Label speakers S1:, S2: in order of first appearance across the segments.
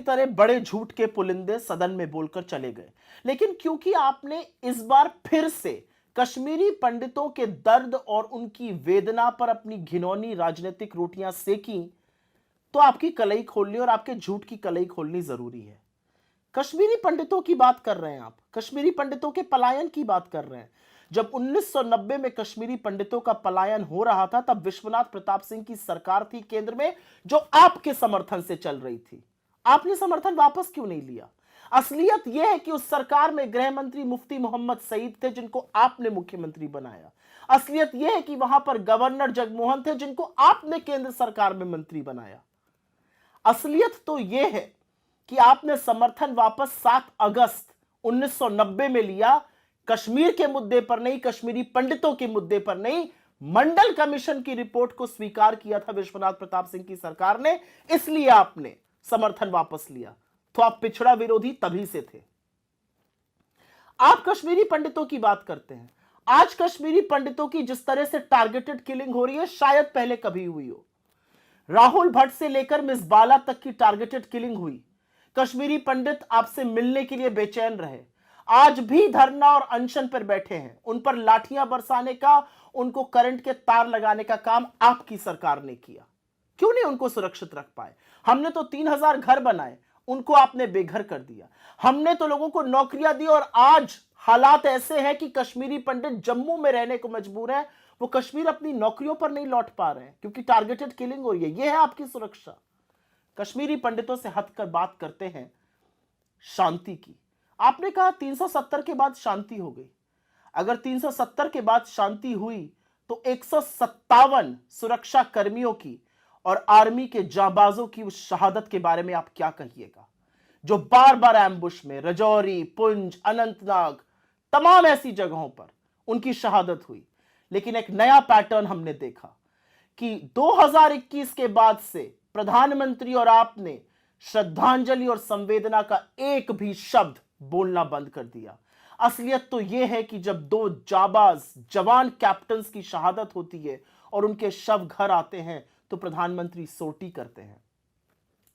S1: तरह बड़े झूठ के पुलिंदे सदन में बोलकर चले गए, लेकिन क्योंकि आपने इस बार फिर से कश्मीरी पंडितों के दर्द और उनकी वेदना पर अपनी घिनौनी राजनीतिक रोटियां सेकी, तो आपकी कलई खोलनी और आपके झूठ की कलई खोलनी जरूरी है। कश्मीरी पंडितों की बात कर रहे हैं आप, कश्मीरी पंडितों के पलायन की बात कर रहे हैं। जब 1990 में कश्मीरी पंडितों का पलायन हो रहा था, तब विश्वनाथ प्रताप सिंह की सरकार थी केंद्र में, जो आपके समर्थन से चल रही थी। आपने समर्थन वापस क्यों नहीं लिया? असलियत यह है कि उस सरकार में गृह मंत्री मुफ्ती मोहम्मद सईद थे, जिनको आपने मुख्यमंत्री बनाया। असलियत यह है कि वहां पर गवर्नर जगमोहन थे, जिनको आपने केंद्र सरकार में मंत्री बनाया। असलियत तो यह है कि आपने समर्थन वापस 7 अगस्त 1990 में लिया, कश्मीर के मुद्दे पर नहीं, कश्मीरी पंडितों के मुद्दे पर नहीं। मंडल कमीशन की रिपोर्ट को स्वीकार किया था विश्वनाथ प्रताप सिंह की सरकार ने, इसलिए आपने समर्थन वापस लिया। तो आप पिछड़ा विरोधी तभी से थे। आप कश्मीरी पंडितों की बात करते हैं। आज कश्मीरी पंडितों की जिस तरह से टारगेटेड किलिंग हो रही है, शायद पहले कभी हुई हो। राहुल भट्ट से लेकर मिस बाला तक की टारगेटेड किलिंग हुई। कश्मीरी पंडित आपसे मिलने के लिए बेचैन रहे, आज भी धरना और अनशन पर बैठे हैं। उन पर लाठियां बरसाने का, उनको करंट के तार लगाने का काम आपकी सरकार ने किया। क्यों नहीं उनको सुरक्षित रख पाए? हमने तो 3000 घर बनाए, उनको आपने बेघर कर दिया। हमने तो लोगों को नौकरियां दी, और आज हालात ऐसे हैं कि कश्मीरी पंडित जम्मू में रहने को मजबूर हैं। वो कश्मीर अपनी नौकरियों पर नहीं लौट पा रहे हैं क्योंकि टारगेटेड किलिंग हो रही है। यह है आपकी सुरक्षा। कश्मीरी पंडितों से हटकर बात करते हैं शांति की। आपने कहा 370 के बाद शांति हो गई। अगर 370 के बाद शांति हुई तो 157 सुरक्षा कर्मियों की और आर्मी के जांबाजों की उस शहादत के बारे में आप क्या कहिएगा, जो बार बार एम्बुश में रजौरी, पुंछ, अनंतनाग, तमाम ऐसी जगहों पर उनकी शहादत हुई। लेकिन एक नया पैटर्न हमने देखा कि 2021 के बाद से प्रधानमंत्री और आपने श्रद्धांजलि और संवेदना का एक भी शब्द बोलना बंद कर दिया। असलियत तो यह है कि जब 2 जाबाज जवान कैप्टन्स की शहादत होती है और उनके शव घर आते हैं तो प्रधानमंत्री सोटी करते हैं।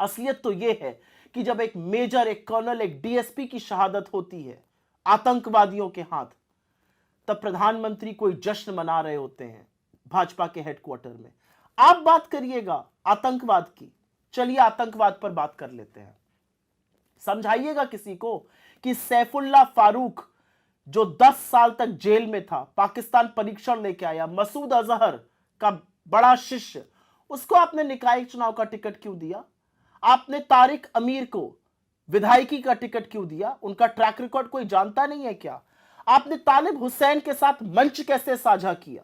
S1: असलियत तो यह है कि जब एक मेजर, एक कर्नल, एक डीएसपी की शहादत होती है आतंकवादियों के हाथ, तब प्रधानमंत्री कोई जश्न मना रहे होते हैं भाजपा के हेडक्वार्टर में। आप बात करिएगा आतंकवाद की, चलिए आतंकवाद पर बात कर लेते हैं। समझाइएगा किसी को कि सैफुल्लाह फारूक जो 10 साल तक जेल में था, पाकिस्तान परीक्षण लेके आया, मसूद अजहर का बड़ा शिष्य, उसको आपने निकाय चुनाव का टिकट क्यों दिया? आपने तारिक अमीर को विधायकी का टिकट क्यों दिया? उनका ट्रैक रिकॉर्ड कोई जानता नहीं है क्या? आपने तालिब हुसैन के साथ मंच कैसे साझा किया?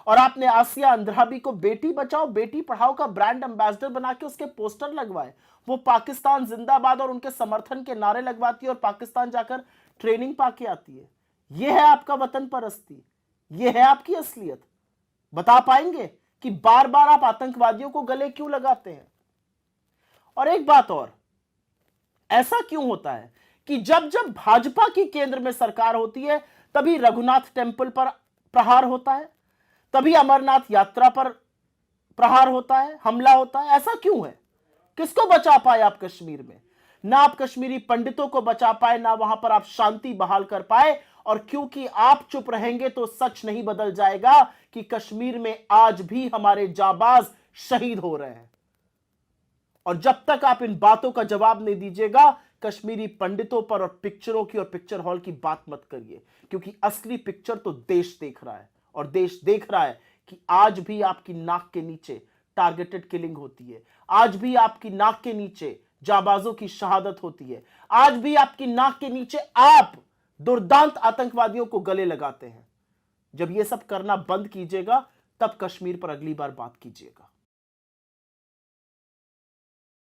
S1: और आपने आसिया अंद्राबी को बेटी बचाओ बेटी पढ़ाओ का ब्रांड एम्बेसडर बना के उसके पोस्टर लगवाए। वो पाकिस्तान जिंदाबाद और उनके समर्थन के नारे लगवाती है और पाकिस्तान जाकर ट्रेनिंग पाके आती है। यह है आपका वतन परस्ती, यह है आपकी असलियत। बता पाएंगे कि बार बार आप आतंकवादियों को गले क्यों लगाते हैं? और एक बात और, ऐसा क्यों होता है कि जब जब भाजपा की केंद्र में सरकार होती है तभी रघुनाथ टेंपल पर प्रहार होता है, तभी अमरनाथ यात्रा पर प्रहार होता है, हमला होता है? ऐसा क्यों है? किसको बचा पाए आप कश्मीर में? ना आप कश्मीरी पंडितों को बचा पाए, ना वहां पर आप शांति बहाल कर पाए। और क्योंकि आप चुप रहेंगे तो सच नहीं बदल जाएगा कि कश्मीर में आज भी हमारे जाबाज शहीद हो रहे हैं। और जब तक आप इन बातों का जवाब नहीं दीजिएगा, कश्मीरी पंडितों पर और पिक्चरों की और पिक्चर हॉल की बात मत करिए, क्योंकि असली पिक्चर तो देश देख रहा है। और देश देख रहा है कि आज भी आपकी नाक के नीचे टारगेटेड किलिंग होती है, आज भी आपकी नाक के नीचे जाबाजों की शहादत होती है, आज भी आपकी नाक के नीचे आप दुर्दांत आतंकवादियों को गले लगाते हैं। जब यह सब करना बंद कीजिएगा, तब कश्मीर पर अगली बार बात कीजिएगा।